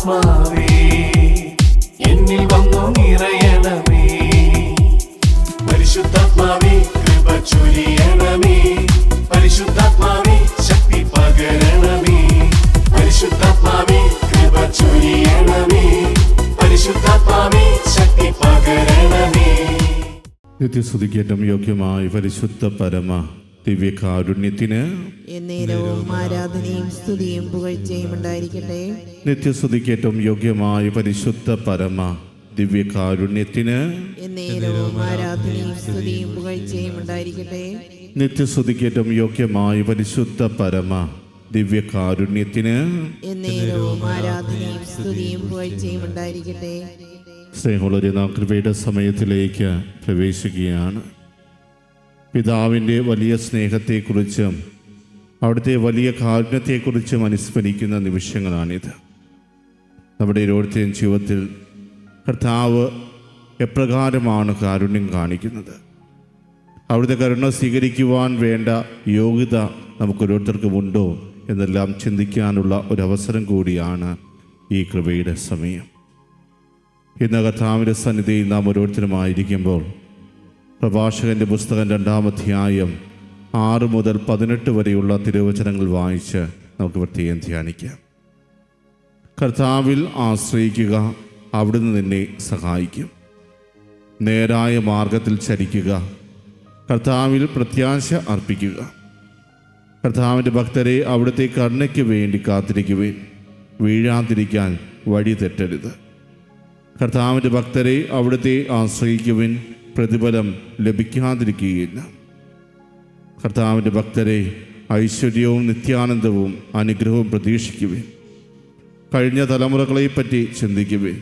പരിശുദ്ധാത്മാവേ എന്നിൽ വന്നു നിറയണമേ. പരിശുദ്ധാത്മാവേ കൃപ ചൊരിയണമേ. പരിശുദ്ധാത്മാവേ ശക്തി പകരണമേ. പരിശുദ്ധാത്മാവേ കൃപ ചൊരിയണമേ. പരിശുദ്ധാത്മാവേ ശക്തി പകരണമേ. നിത്യസ്തുതിക്കേറ്റം യോഗ്യമായ പരിശുദ്ധ പരമ ദിവ്യകാരുണ്യത്തിന് എന്നേരവും ആരാധനയും സ്തുതിയും പുകഴ്ചയും ഉണ്ടായിരിക്കട്ടെ. നിത്യസ്തുതിക്കേറ്റം യോഗ്യമായ പരിശുദ്ധ പരമ ദിവ്യകാരുണ്യത്തിന് എന്നേരവും ആരാധനയും സ്തുതിയും പുകഴ്ചയും ഉണ്ടായിരിക്കട്ടെ. നിത്യസ്തുതിക്കേറ്റം യോഗ്യമായ പരിശുദ്ധ പരമ ദിവ്യകാരുണ്യത്തിന് എന്നേരവും ആരാധനയും സ്തുതിയും പുകഴ്ചയും ഉണ്ടായിരിക്കട്ടെ. സ്നേഹമുള്ളവരെ, നാം കൃപയുടെ സമയത്തിലേക്ക് പ്രവേശിക്കുകയാണ്. പിതാവിൻ്റെ വലിയ സ്നേഹത്തെക്കുറിച്ചും അവിടുത്തെ വലിയ കാരുണ്യത്തെക്കുറിച്ചും അനുസ്മരിക്കുന്ന നിമിഷങ്ങളാണിത്. നമ്മുടെ ഓരോരുത്തരുടെയും ജീവിതത്തിൽ കർത്താവ് എപ്രകാരമാണ് കാരുണ്യം കാണിക്കുന്നത്, അവിടുത്തെ കരുണ സ്വീകരിക്കുവാൻ വേണ്ട യോഗ്യത നമുക്കോരോരുത്തർക്കും ഉണ്ടോ എന്നെല്ലാം ചിന്തിക്കാനുള്ള ഒരവസരം കൂടിയാണ് ഈ കൃപയുടെ സമയം. ഇന്ന് കർത്താവിൻ്റെ സന്നിധിയിൽ നാം ഓരോരുത്തരുമായിരിക്കുമ്പോൾ പ്രഭാഷകൻ്റെ പുസ്തകം 2-ാം അധ്യായം 6 മുതൽ 18 വരെയുള്ള തിരുവചനങ്ങൾ വായിച്ച് നമുക്ക് പ്രത്യേകം ധ്യാനിക്കാം. കർത്താവിൽ ആശ്രയിക്കുക, അവിടുന്ന് നിന്നെ സഹായിക്കും. നേരായ മാർഗത്തിൽ ചരിക്കുക, കർത്താവിൽ പ്രത്യാശ അർപ്പിക്കുക. കർത്താവിൻ്റെ ഭക്തരെ അവിടുത്തെ കരുണയ്ക്ക് വേണ്ടി കാത്തിരിക്കുവിൻ, വീഴാതിരിക്കാൻ വഴി തെറ്റരുത്. കർത്താവിൻ്റെ ഭക്തരെ അവിടുത്തെ ആശ്രയിക്കുവിൻ, പ്രതിഫലം ലഭിക്കാതിരിക്കുകയില്ല. കർത്താവിൻ്റെ ഭക്തരെ ഐശ്വര്യവും നിത്യാനന്ദവും അനുഗ്രഹവും പ്രതീക്ഷിക്കുവിൻ. കഴിഞ്ഞ തലമുറകളെപ്പറ്റി ചിന്തിക്കുവിൻ.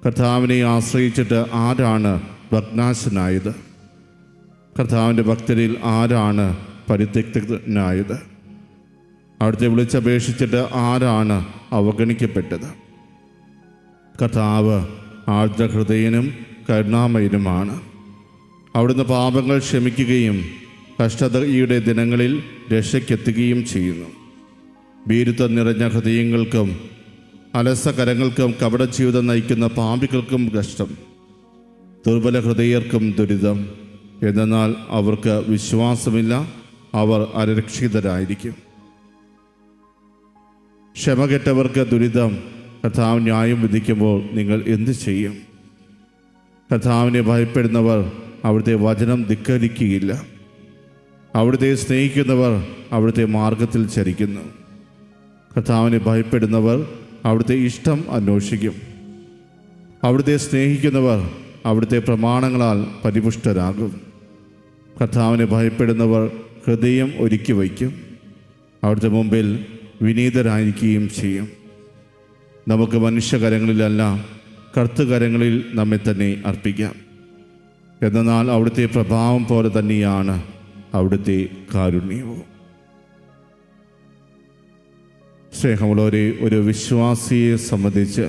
കർത്താവിനെ ആശ്രയിച്ചിട്ട് ആരാണ് ഭഗ്നാശനായത്? കർത്താവിൻ്റെ ഭക്തരിൽ ആരാണ് പരിത്യക്തനായത്? അവിടുത്തെ വിളിച്ചപേക്ഷിച്ചിട്ട് ആരാണ് അവഗണിക്കപ്പെട്ടത്? കർത്താവ് ആർദ്രഹൃദയനും കരുണാമയനുമാണ്. അവിടുന്ന് പാപങ്ങൾ ക്ഷമിക്കുകയും കഷ്ടതയുടെ ദിനങ്ങളിൽ രക്ഷയ്ക്കെത്തുകയും ചെയ്യുന്നു. ഭീരുത്വം നിറഞ്ഞ ഹൃദയങ്ങൾക്കും അലസകരങ്ങൾക്കും കപട ജീവിതം നയിക്കുന്ന പാപികൾക്കും കഷ്ടം, ദുർബല ഹൃദയർക്കും ദുരിതം. എന്നാൽ അവർക്ക് വിശ്വാസമില്ല, അവർ അരക്ഷിതരായിരിക്കും. ക്ഷമകെട്ടവർക്ക് ദുരിതം. കർത്താവ് ന്യായം വിധിക്കുമ്പോൾ നിങ്ങൾ എന്തു ചെയ്യും? കർത്താവിനെ ഭയപ്പെടുന്നവർ അവിടുത്തെ വചനം ധിക്കരിക്കുകയില്ല. അവിടുത്തെ സ്നേഹിക്കുന്നവർ അവിടുത്തെ മാർഗത്തിൽ ചരിക്കുന്നു. കർത്താവിനെ ഭയപ്പെടുന്നവർ അവിടുത്തെ ഇഷ്ടം അന്വേഷിക്കും. അവിടുത്തെ സ്നേഹിക്കുന്നവർ അവിടുത്തെ പ്രമാണങ്ങളാൽ പരിപുഷ്ടരാകും. കർത്താവിനെ ഭയപ്പെടുന്നവർ ഹൃദയം ഒരുക്കി വയ്ക്കും, അവിടുത്തെ മുമ്പിൽ വിനീതരായിരിക്കുകയും ചെയ്യും. നമുക്ക് മനുഷ്യകരങ്ങളിലല്ല, കർത്തകരങ്ങളിൽ നമ്മെ തന്നെ അർപ്പിക്കാം. എന്നാൽ അവിടുത്തെ പ്രഭാവം പോലെ തന്നെയാണ് അവിടുത്തെ കാരുണ്യവും. സ്നേഹമുള്ളവരെ, ഒരു വിശ്വാസിയെ സംബന്ധിച്ച്,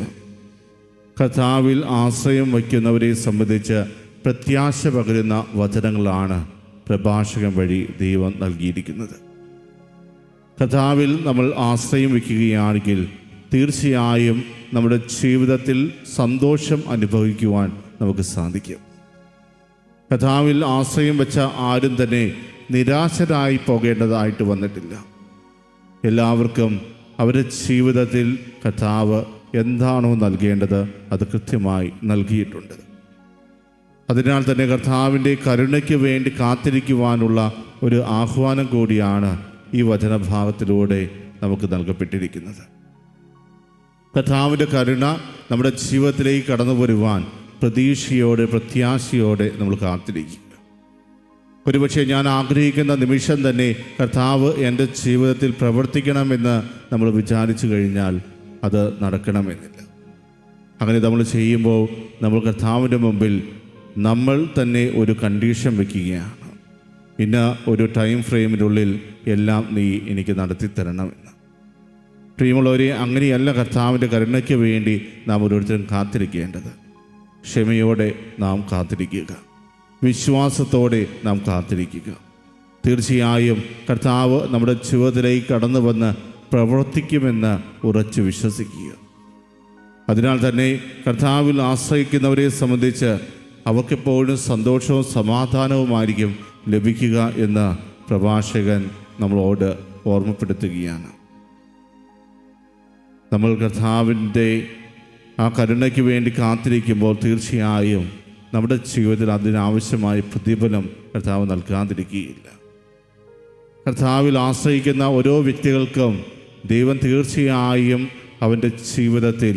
കർത്താവിൽ ആശ്രയം വയ്ക്കുന്നവരെ സംബന്ധിച്ച് പ്രത്യാശ പകരുന്ന വചനങ്ങളാണ് പ്രഭാഷകൻ വഴി ദൈവം നൽകിയിരിക്കുന്നത്. കർത്താവിൽ നമ്മൾ ആശ്രയം വയ്ക്കുകയാണെങ്കിൽ തീർച്ചയായും നമ്മുടെ ജീവിതത്തിൽ സന്തോഷം അനുഭവിക്കുവാൻ നമുക്ക് സാധിക്കും. കർത്താവിൽ ആശ്രയം വെച്ച ആരും തന്നെ നിരാശരായി പോകേണ്ടതായിട്ട് വന്നിട്ടില്ല. എല്ലാവർക്കും അവരുടെ ജീവിതത്തിൽ കർത്താവ് എന്താണോ നൽകേണ്ടത് അത് കൃത്യമായി നൽകിയിട്ടുണ്ട്. അതിനാൽ തന്നെ കർത്താവിൻ്റെ കരുണയ്ക്ക് വേണ്ടി കാത്തിരിക്കുവാനുള്ള ഒരു ആഹ്വാനം കൂടിയാണ് ഈ വചനഭാഗത്തിലൂടെ നമുക്ക് നൽകപ്പെട്ടിരിക്കുന്നത്. കർത്താവിൻ്റെ കരുണ നമ്മുടെ ജീവിതത്തിലേക്ക് കടന്നു വരുവാൻ പ്രതീക്ഷയോടെ പ്രത്യാശയോടെ നമ്മൾ കാത്തിരിക്കുക. ഒരുപക്ഷെ ഞാൻ ആഗ്രഹിക്കുന്ന നിമിഷം തന്നെ കർത്താവ് എൻ്റെ ജീവിതത്തിൽ പ്രവർത്തിക്കണമെന്ന് നമ്മൾ വിചാരിച്ചു കഴിഞ്ഞാൽ അത് നടക്കണമെന്നില്ല. അങ്ങനെ നമ്മൾ ചെയ്യുമ്പോൾ നമ്മൾ കർത്താവിൻ്റെ മുമ്പിൽ നമ്മൾ തന്നെ ഒരു കണ്ടീഷൻ വയ്ക്കുകയാണ്. ഇന്ന ഒരു ടൈം ഫ്രെയിമിനുള്ളിൽ എല്ലാം നീ എനിക്ക് നടത്തി തരണമെന്ന്. പ്രിയമുള്ളവരെ, അങ്ങനെയല്ല കർത്താവിൻ്റെ കരുണയ്ക്ക് വേണ്ടി നാം ഓരോരുത്തരും കാത്തിരിക്കേണ്ടത്. ക്ഷമയോടെ നാം കാത്തിരിക്കുക, വിശ്വാസത്തോടെ നാം കാത്തിരിക്കുക. തീർച്ചയായും കർത്താവ് നമ്മുടെ ജീവിതത്തിലേക്ക് കടന്നു വന്ന് പ്രവർത്തിക്കുമെന്ന് ഉറച്ചു വിശ്വസിക്കുക. അതിനാൽ തന്നെ കർത്താവിൽ ആശ്രയിക്കുന്നവരെ സംബന്ധിച്ച് അവർക്കെപ്പോഴും സന്തോഷവും സമാധാനവുമായിരിക്കും ലഭിക്കുക എന്ന് പ്രഭാഷകൻ നമ്മളോട് ഓർമ്മപ്പെടുത്തുകയാണ്. നമ്മൾ കർത്താവിൻ്റെ ആ കരുണയ്ക്ക് വേണ്ടി കാത്തിരിക്കുമ്പോൾ തീർച്ചയായും നമ്മുടെ ജീവിതത്തിൽ അതിനാവശ്യമായ പ്രതിഫലം കർത്താവ് നൽകാതിരിക്കുകയില്ല. കർത്താവിൽ ആശ്രയിക്കുന്ന ഓരോ വ്യക്തികൾക്കും ദൈവം തീർച്ചയായും അവൻ്റെ ജീവിതത്തിൽ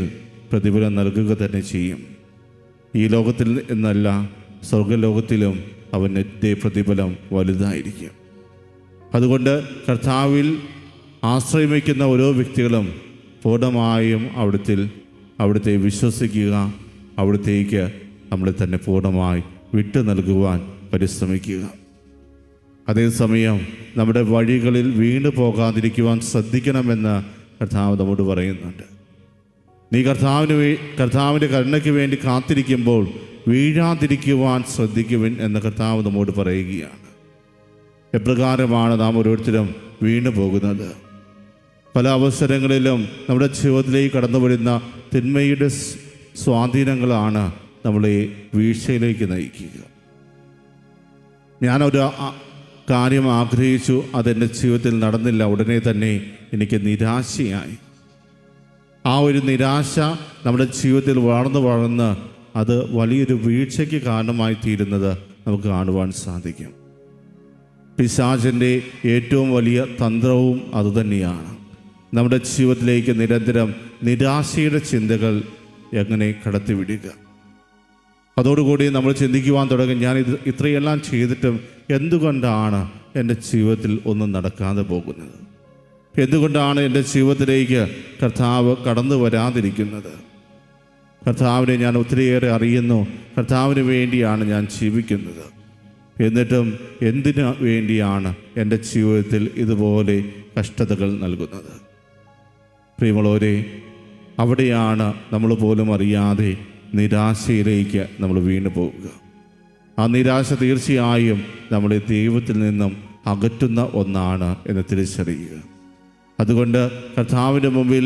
പ്രതിഫലം നൽകുക തന്നെ ചെയ്യും. ഈ ലോകത്തിൽ എന്നല്ല, സ്വർഗലോകത്തിലും അവൻ്റെ പ്രതിഫലം വലുതായിരിക്കും. അതുകൊണ്ട് കർത്താവിൽ ആശ്രയം വയ്ക്കുന്ന ഓരോ വ്യക്തികളും പൂർണ്ണമായും അവിടുത്തെ വിശ്വസിക്കുക, അവിടുത്തേക്ക് നമ്മളെ തന്നെ പൂർണ്ണമായി വിട്ടു നൽകുവാൻ പരിശ്രമിക്കുക. അതേസമയം നമ്മുടെ വഴികളിൽ വീണു പോകാതിരിക്കുവാൻ ശ്രദ്ധിക്കണമെന്ന് കർത്താവ് നമ്മോട് പറയുന്നുണ്ട്. നീ കർത്താവിൻ്റെ കരുണയ്ക്ക് വേണ്ടി കാത്തിരിക്കുമ്പോൾ വീഴാതിരിക്കുവാൻ ശ്രദ്ധിക്കുവിൻ എന്ന് കർത്താവ് നമ്മോട് പറയുകയാണ്. എപ്രകാരമാണ് നാം ഓരോരുത്തരും വീണു പോകുന്നത്? പല അവസരങ്ങളിലും നമ്മുടെ ജീവിതത്തിലേക്ക് കടന്നു വരുന്ന തിന്മയുടെ സ്വാധീനങ്ങളാണ് നമ്മളെ വീഴ്ചയിലേക്ക് നയിക്കുക. ഞാനൊരു കാര്യം ആഗ്രഹിച്ചു, അതെൻ്റെ ജീവിതത്തിൽ നടന്നില്ല, ഉടനെ തന്നെ എനിക്ക് നിരാശയായി. ആ ഒരു നിരാശ നമ്മുടെ ജീവിതത്തിൽ വളർന്ന് അത് വലിയൊരു വീഴ്ചയ്ക്ക് കാരണമായി തീരുന്നത് നമുക്ക് കാണുവാൻ സാധിക്കും. പിശാചിൻ്റെ ഏറ്റവും വലിയ തന്ത്രവും അതുതന്നെയാണ്. നമ്മുടെ ജീവിതത്തിലേക്ക് നിരന്തരം നിരാശയുടെ ചിന്തകൾ എങ്ങനെ കടത്തിവിടുക. അതോടുകൂടി നമ്മൾ ചിന്തിക്കുവാൻ തുടങ്ങും, ഞാൻ ഇത്രയെല്ലാം ചെയ്തിട്ടും എന്തുകൊണ്ടാണ് എൻ്റെ ജീവിതത്തിൽ ഒന്നും നടക്കാതെ പോകുന്നത്? എന്തുകൊണ്ടാണ് എൻ്റെ ജീവിതത്തിലേക്ക് കർത്താവ് കടന്നു വരാതിരിക്കുന്നത്? കർത്താവിനെ ഞാൻ ഒത്തിരിയേറെ അറിയുന്നു, കർത്താവിന് വേണ്ടിയാണ് ഞാൻ ജീവിക്കുന്നത്, എന്നിട്ടും എന്തിനു വേണ്ടിയാണ് എൻ്റെ ജീവിതത്തിൽ ഇതുപോലെ കഷ്ടതകൾ നൽകുന്നത്? പ്രിയമുള്ളവരെ, അവിടെയാണ് നമ്മൾ പോലും അറിയാതെ നിരാശയിലേക്ക് നമ്മൾ വീണു പോവുക. ആ നിരാശ തീർച്ചയായും നമ്മളെ ദൈവത്തിൽ നിന്നും അകറ്റുന്ന ഒന്നാണ് എന്ന് തിരിച്ചറിയുക. അതുകൊണ്ട് കർത്താവിൻ്റെ മുമ്പിൽ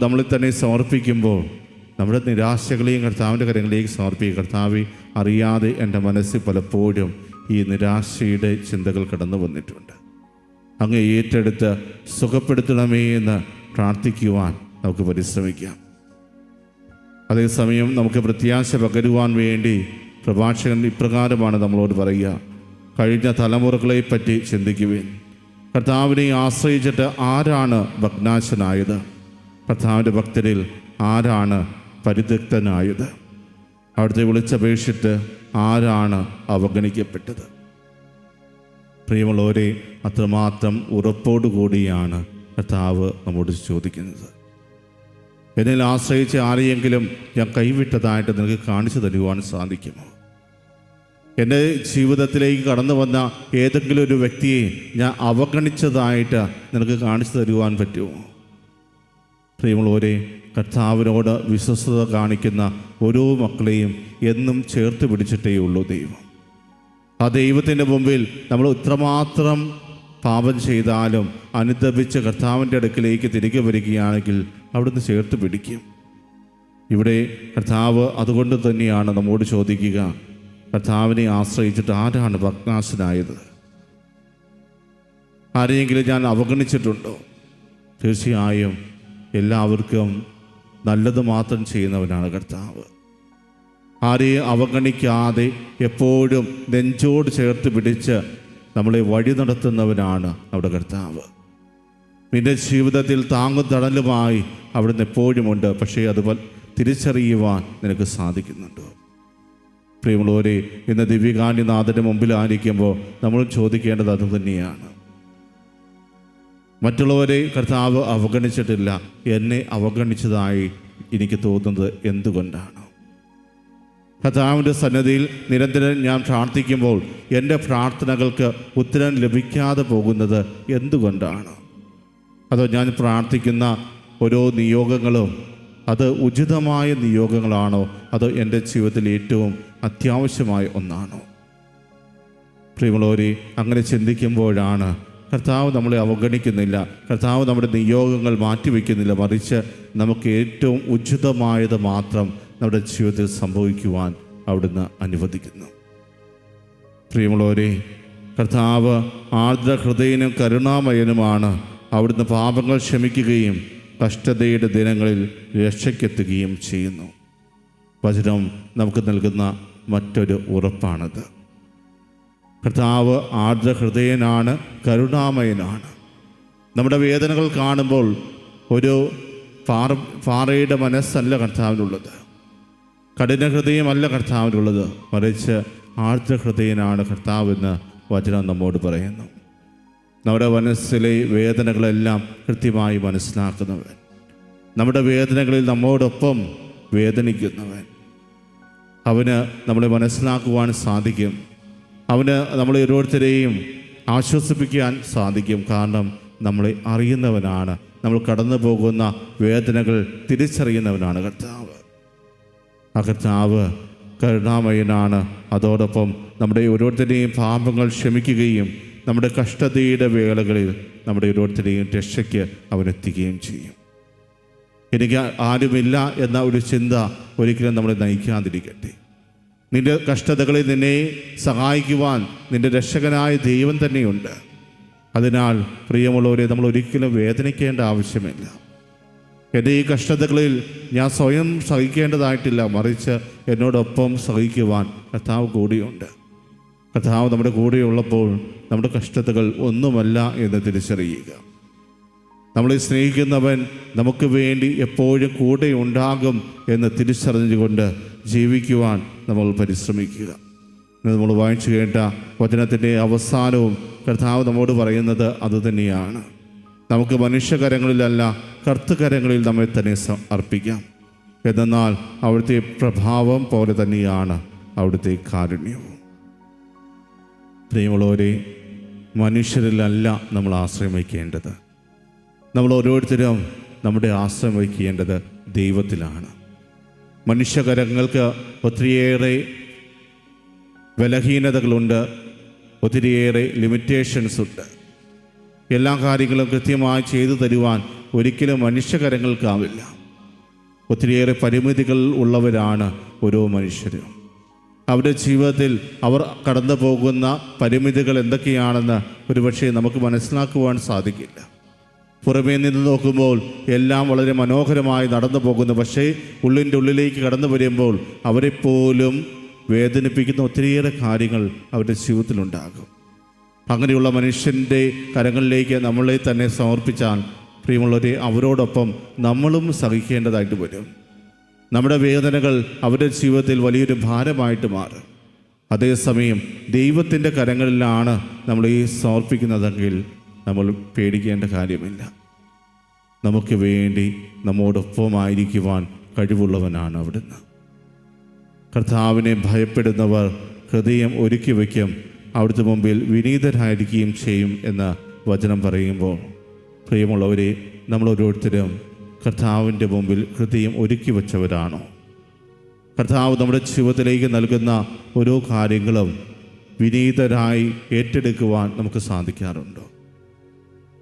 നമ്മളെ തന്നെ സമർപ്പിക്കുമ്പോൾ നമ്മുടെ നിരാശകളെയും കർത്താവിൻ്റെ കരങ്ങളിലേക്ക് സമർപ്പിക്കുക. കർത്താവെ, അറിയാതെ എൻ്റെ മനസ്സിൽ പലപ്പോഴും ഈ നിരാശയുടെ ചിന്തകൾ കടന്നു വന്നിട്ടുണ്ട്, അങ്ങ് ഏറ്റെടുത്ത് സുഖപ്പെടുത്തണമേ എന്ന് പ്രാർത്ഥിക്കുവാൻ നമുക്ക് പരിശ്രമിക്കാം. അതേസമയം നമുക്ക് പ്രത്യാശ പകരുവാൻ വേണ്ടി പ്രഭാഷകൻ ഇപ്രകാരമാണ് നമ്മളോട് പറയുക: കഴിഞ്ഞ തലമുറകളെ പറ്റി ചിന്തിക്കുവിൻ. കർത്താവിനെ ആശ്രയിച്ചിട്ട് ആരാണ് ഭഗ്നാശനായത്? കർത്താവിൻ്റെ ഭക്തരിൽ ആരാണ് പരിത്യക്തനായത്? അവിടുത്തെ വിളിച്ചപേക്ഷിച്ചിട്ട് ആരാണ് അവഗണിക്കപ്പെട്ടത്? പ്രിയമുള്ളവരെ, അത്രമാത്രം ഉറപ്പോടുകൂടിയാണ് കർത്താവ് നമ്മോട് ചോദിക്കുന്നത്. എന്നിൽ ആശ്രയിച്ച് ആരെയെങ്കിലും ഞാൻ കൈവിട്ടതായിട്ട് നിനക്ക് കാണിച്ചു തരുവാൻ സാധിക്കുമോ? എൻ്റെ ജീവിതത്തിലേക്ക് കടന്നു വന്ന ഏതെങ്കിലും ഒരു വ്യക്തിയെ ഞാൻ അവഗണിച്ചതായിട്ട് നിനക്ക് കാണിച്ചു തരുവാൻ പറ്റുമോ? പ്രിയമുള്ളവരെ, കർത്താവിനോട് വിശ്വസ്തത കാണിക്കുന്ന ഓരോ മക്കളെയും എന്നും ചേർത്ത് പിടിച്ചിട്ടേ ഉള്ളൂ ദൈവം. ആ ദൈവത്തിൻ്റെ മുമ്പിൽ നമ്മൾ ഇത്രമാത്രം പാപം ചെയ്താലും അനുതപിച്ച് കർത്താവിൻ്റെ അടുക്കിലേക്ക് തിരികെ വരികയാണെങ്കിൽ അവിടുന്ന് ചേർത്ത് പിടിക്കും. ഇവിടെ കർത്താവ് അതുകൊണ്ട് തന്നെയാണ് നമ്മോട് ചോദിക്കുക, കർത്താവിനെ ആശ്രയിച്ചിട്ട് ആരാണ് ഭഗ്നാശനായത്? ആരെയെങ്കിലും ഞാൻ അവഗണിച്ചിട്ടുണ്ടോ? തീർച്ചയായും എല്ലാവർക്കും നല്ലത് മാത്രം ചെയ്യുന്നവനാണ് കർത്താവ്. ആരെയും അവഗണിക്കാതെ എപ്പോഴും നെഞ്ചോട് ചേർത്ത് പിടിച്ച് നമ്മളെ വഴി നടത്തുന്നവനാണ് അവിടെ കർത്താവ്. നിന്റെ ജീവിതത്തിൽ താങ്ങും തണലുമായി അവിടുന്ന് എപ്പോഴുമുണ്ട്. പക്ഷേ അത് തിരിച്ചറിയുവാൻ നിനക്ക് സാധിക്കുന്നുണ്ടോ? പ്രിയമുള്ളവരെ, ഇന്ന് ദിവ്യകാന്യനാഥൻ്റെ മുമ്പിലായിരിക്കുമ്പോൾ നമ്മൾ ചോദിക്കേണ്ടത് അത് തന്നെയാണ്. മറ്റുള്ളവരെ കർത്താവ് അവഗണിച്ചിട്ടില്ല, എന്നെ അവഗണിച്ചതായി എനിക്ക് തോന്നുന്നത് എന്തുകൊണ്ടാണ്? കർത്താവിൻ്റെ സന്നിധിയിൽ നിരന്തരം ഞാൻ പ്രാർത്ഥിക്കുമ്പോൾ എൻ്റെ പ്രാർത്ഥനകൾക്ക് ഉത്തരം ലഭിക്കാതെ പോകുന്നത് എന്തുകൊണ്ടാണ്? അതോ ഞാൻ പ്രാർത്ഥിക്കുന്ന ഓരോ നിയോഗങ്ങളും അത് ഉചിതമായ നിയോഗങ്ങളാണോ? അതോ എൻ്റെ ജീവിതത്തിൽ ഏറ്റവും അത്യാവശ്യമായ ഒന്നാണോ? പ്രിയമുള്ളവരെ, അങ്ങനെ ചിന്തിക്കുമ്പോഴാണ് കർത്താവ് നമ്മളെ അവഗണിക്കുന്നില്ല. കർത്താവ് നമ്മുടെ നിയോഗങ്ങൾ മാറ്റിവെക്കുന്നില്ല. മറിച്ച് നമുക്ക് ഏറ്റവും ഉചിതമായത് മാത്രം നമ്മുടെ ജീവിതത്തിൽ സംഭവിക്കുവാൻ അവിടുന്ന് അനുവദിക്കുന്നു. പ്രിയമുള്ളവരെ, കർത്താവ് ആർദ്ര ഹൃദയനും കരുണാമയനുമാണ്. അവിടുന്ന് പാപങ്ങൾ ക്ഷമിക്കുകയും കഷ്ടതയുടെ ദിനങ്ങളിൽ രക്ഷയ്ക്കെത്തുകയും ചെയ്യുന്നു. വചനം നമുക്ക് നൽകുന്ന മറ്റൊരു ഉറപ്പാണത്. കർത്താവ് ആർദ്ര ഹൃദയനാണ്, കരുണാമയനാണ്. നമ്മുടെ വേദനകൾ കാണുമ്പോൾ ഒരു പാറയുടെ മനസ്സല്ല കർത്താവിനുള്ളത്, കഠിന ഹൃദയമല്ല കർത്താവിനുള്ളത്, മറിച്ച് ആർദ്ര ഹൃദയനാണ് കർത്താവെന്ന് വചനം നമ്മോട് പറയുന്നു. നമ്മുടെ മനസ്സിലെ വേദനകളെല്ലാം കൃത്യമായി മനസ്സിലാക്കുന്നവൻ, നമ്മുടെ വേദനകളിൽ നമ്മോടൊപ്പം വേദനിക്കുന്നവൻ, അവന് നമ്മളെ മനസ്സിലാക്കുവാൻ സാധിക്കും. അവന് നമ്മളെ ഓരോരുത്തരെയും ആശ്വസിപ്പിക്കാൻ സാധിക്കും. കാരണം നമ്മളെ അറിയുന്നവനാണ്, നമ്മൾ കടന്നു പോകുന്ന വേദനകൾ തിരിച്ചറിയുന്നവനാണ് കർത്താവ്. ആ കർത്താവ് കരുണാമയനാണ്. അതോടൊപ്പം നമ്മുടെ ഓരോരുത്തരുടെയും പാപങ്ങൾ ക്ഷമിക്കുകയും നമ്മുടെ കഷ്ടതയുടെ വേളകളിൽ നമ്മുടെ ഓരോരുത്തരുടെയും രക്ഷയ്ക്ക് അവനെത്തുകയും ചെയ്യും. എനിക്ക് ആരുമില്ല എന്ന ഒരു ചിന്ത ഒരിക്കലും നമ്മളെ നയിക്കാതിരിക്കട്ടെ. നിന്റെ കഷ്ടതകളിൽ നിന്നെ സഹായിക്കുവാൻ നിന്റെ രക്ഷകനായ ദൈവം തന്നെയുണ്ട്. അതിനാൽ പ്രിയമുള്ളവരെ, നമ്മൾ ഒരിക്കലും വേദനിക്കേണ്ട ആവശ്യമില്ല. എൻ്റെ ഈ കഷ്ടതകളിൽ ഞാൻ സ്വയം സഹിക്കേണ്ടതായിട്ടില്ല, മറിച്ച് എന്നോടൊപ്പം സഹിക്കുവാൻ കർത്താവ് കൂടിയുണ്ട്. കർത്താവ് നമ്മുടെ കൂടെയുള്ളപ്പോൾ നമ്മുടെ കഷ്ടതകൾ ഒന്നുമല്ല എന്ന് തിരിച്ചറിയുക. നമ്മളെ സ്നേഹിക്കുന്നവൻ നമുക്ക് വേണ്ടി എപ്പോഴും കൂടെ ഉണ്ടാകും എന്ന് തിരിച്ചറിഞ്ഞുകൊണ്ട് ജീവിക്കുവാൻ നമ്മൾ പരിശ്രമിക്കുക. നമ്മൾ വായിച്ചു കേട്ട വചനത്തിൻ്റെ അവസാനവും കർത്താവ് നമ്മോട് പറയുന്നത് അതുതന്നെയാണ്. നമുക്ക് മനുഷ്യകരങ്ങളിലല്ല കർത്തൃകരങ്ങളിൽ നമ്മെ തന്നെ അർപ്പിക്കാം. എന്നാൽ അവിടുത്തെ പ്രഭാവം പോലെ തന്നെയാണ് അവിടുത്തെ കാരുണ്യവും. പ്രിയമുള്ളവരെ, മനുഷ്യരിലല്ല നമ്മൾ ആശ്രയം വയ്ക്കേണ്ടത്. നമ്മൾ ഓരോരുത്തരും നമ്മുടെ ആശ്രയം വയ്ക്കേണ്ടത് ദൈവത്തിലാണ്. മനുഷ്യകരങ്ങൾക്ക് ഒത്തിരിയേറെ ബലഹീനതകളുണ്ട്, ഒത്തിരിയേറെ ലിമിറ്റേഷൻസ് ഉണ്ട്. എല്ലാ കാര്യങ്ങളും കൃത്യമായി ചെയ്തു തരുവാൻ ഒരിക്കലും മനുഷ്യകരങ്ങൾക്കാവില്ല. ഒത്തിരിയേറെ പരിമിതികൾ ഉള്ളവരാണ് ഓരോ മനുഷ്യരും. അവരുടെ ജീവിതത്തിൽ അവർ കടന്നു പോകുന്ന പരിമിതികൾ എന്തൊക്കെയാണെന്ന് ഒരുപക്ഷെ നമുക്ക് മനസ്സിലാക്കുവാൻ സാധിക്കില്ല. പുറമേ നിന്ന് നോക്കുമ്പോൾ എല്ലാം വളരെ മനോഹരമായി നടന്നു പോകുന്നു. പക്ഷേ ഉള്ളിൻ്റെ ഉള്ളിലേക്ക് കടന്നു വരുമ്പോൾ അവരെപ്പോലും വേദനിപ്പിക്കുന്ന ഒത്തിരിയേറെ കാര്യങ്ങൾ അവരുടെ ജീവിതത്തിലുണ്ടാകും. അങ്ങനെയുള്ള മനുഷ്യൻ്റെ കരങ്ങളിലേക്ക് നമ്മളെ തന്നെ സമർപ്പിച്ചാൽ പ്രിയമുള്ളവരെ, അവരോടൊപ്പം നമ്മളും സഹിക്കേണ്ടതായിട്ട് വരും. നമ്മുടെ വേദനകൾ അവരുടെ ജീവിതത്തിൽ വലിയൊരു ഭാരമായിട്ട് മാറും. അതേസമയം ദൈവത്തിൻ്റെ കരങ്ങളിലാണ് നമ്മൾ ഈ സമർപ്പിക്കുന്നതെങ്കിൽ നമ്മൾ പേടിക്കേണ്ട കാര്യമില്ല. നമുക്ക് വേണ്ടി നമ്മോടൊപ്പമായിരിക്കുവാൻ കഴിവുള്ളവനാണ് അവിടുന്ന്. കർത്താവിനെ ഭയപ്പെടുന്നവർ ഹൃദയം ഒരുക്കി വയ്ക്കും, അവിടുത്തെ മുമ്പിൽ വിനീതരായിരിക്കുകയും ചെയ്യും എന്ന വചനം പറയുമ്പോൾ പ്രിയമുള്ളവരെ, നമ്മൾ ഓരോരുത്തരും കർത്താവിൻ്റെ മുമ്പിൽ ഹൃദയം ഒരുക്കി വച്ചവരാണോ? കർത്താവ് നമ്മുടെ ജീവിതത്തിലേക്ക് നൽകുന്ന ഓരോ കാര്യങ്ങളും വിനീതരായി ഏറ്റെടുക്കുവാൻ നമുക്ക് സാധിക്കാറുണ്ടോ?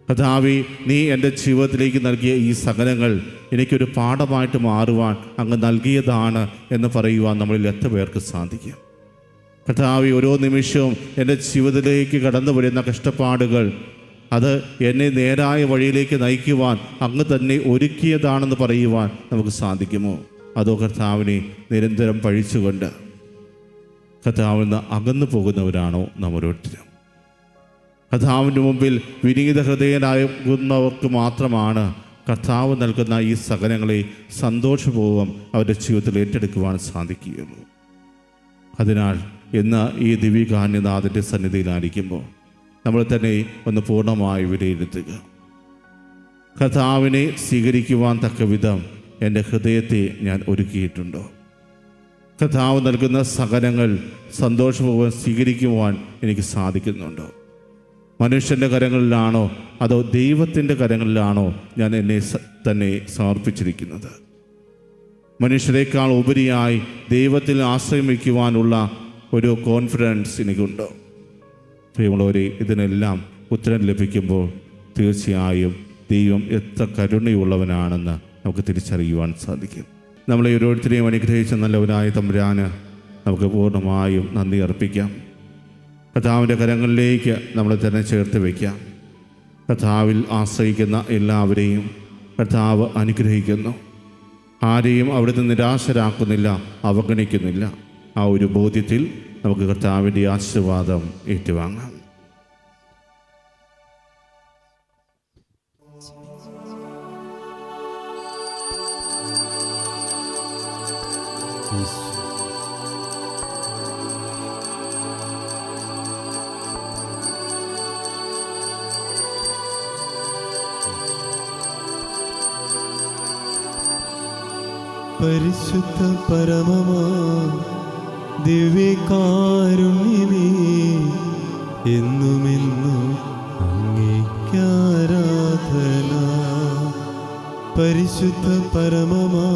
കർത്താവേ, നീ എൻ്റെ ജീവിതത്തിലേക്ക് നൽകിയ ഈ സകലങ്ങൾ എനിക്കൊരു പാഠമായിട്ട് മാറുവാൻ അങ്ങ് നൽകിയതാണ് എന്ന് പറയുവാൻ നമ്മളിൽ എത്ര പേർക്ക് സാധിക്കും? കർത്താവേ, ഓരോ നിമിഷവും എൻ്റെ ജീവിതത്തിലേക്ക് കടന്നു വരുന്ന കഷ്ടപ്പാടുകൾ അത് എന്നെ നേരായ വഴിയിലേക്ക് നയിക്കുവാൻ അങ്ങ് തന്നെ ഒരുക്കിയതാണെന്ന് പറയുവാൻ നമുക്ക് സാധിക്കുമോ? അതോ കർത്താവിനെ നിരന്തരം പഴിച്ചുകൊണ്ട് കർത്താവിൽ നിന്ന് അകന്നു പോകുന്നവരാണോ നാം ഓരോരുത്തരും? കർത്താവിൻ്റെ മുമ്പിൽ വിനീത ഹൃദയനാകുന്നവർക്ക് മാത്രമാണ് കർത്താവ് നൽകുന്ന ഈ സകലങ്ങളെ സന്തോഷപൂർവ്വം അവരുടെ ജീവിതത്തിൽ ഏറ്റെടുക്കുവാൻ സാധിക്കുകയുള്ളൂ. അതിനാൽ ഇന്ന് ഈ ദിവ്യകാന്യനാഥൻ്റെ സന്നിധിയിലായിരിക്കുമ്പോൾ നമ്മൾ തന്നെ ഒന്ന് പൂർണ്ണമായി വിലയിരുത്തുക. കർത്താവിനെ സ്വീകരിക്കുവാൻ തക്ക വിധം എൻ്റെ ഹൃദയത്തെ ഞാൻ ഒരുക്കിയിട്ടുണ്ടോ? കർത്താവ് നൽകുന്ന സകലങ്ങൾ സന്തോഷപൂർവ്വം സ്വീകരിക്കുവാൻ എനിക്ക് സാധിക്കുന്നുണ്ടോ? മനുഷ്യൻ്റെ കരങ്ങളിലാണോ അതോ ദൈവത്തിൻ്റെ കരങ്ങളിലാണോ ഞാൻ എന്നെ തന്നെ സമർപ്പിച്ചിരിക്കുന്നത്? മനുഷ്യരെക്കാൾ ഉപരിയായി ദൈവത്തിൽ ആശ്രയം വയ്ക്കുവാനുള്ള ഒരു കോൺഫിഡൻസ് എനിക്കുണ്ടോ? പ്രിയമുള്ളവരെ, ഇതിനെല്ലാം ഉത്തരം ലഭിക്കുമ്പോൾ തീർച്ചയായും ദൈവം എത്ര കരുണയുള്ളവനാണെന്ന് നമുക്ക് തിരിച്ചറിയുവാൻ സാധിക്കും. നമ്മളെ ഓരോരുത്തരെയും അനുഗ്രഹിച്ച നല്ലവനായ തമ്പുരാന് നമുക്ക് പൂർണ്ണമായും നന്ദി അർപ്പിക്കാം. കർത്താവിൻ്റെ കരങ്ങളിലേക്ക് നമ്മളെ തന്നെ ചേർത്ത് വയ്ക്കാം. കർത്താവിൽ ആശ്രയിക്കുന്ന എല്ലാവരെയും കർത്താവ് അനുഗ്രഹിക്കുന്നു. ആരെയും അവിടുന്ന് നിരാശരാക്കുന്നില്ല, അവഗണിക്കുന്നില്ല. ആ ഒരു ബോധ്യത്തിൽ നമുക്ക് കർത്താവിൻ്റെ ആശീർവാദം ഏറ്റുവാങ്ങാം. പരിശുദ്ധ പരമമാ ദിവ്യകാരുണ്യമേ, എന്നുമെന്നും അങ്ങേയ്ക്കാരാധന. പരിശുദ്ധ പരമമാ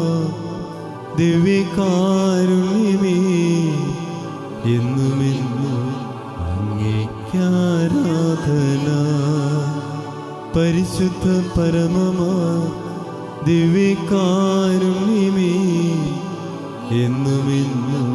ദിവ്യകാരുണ്യമേ, എന്നുമെന്നും അങ്ങേയ്ക്കാരാധന. പരിശുദ്ധ പരമമാ ദിവ്യകാരുണ്യമേ, എന്നുമെന്നും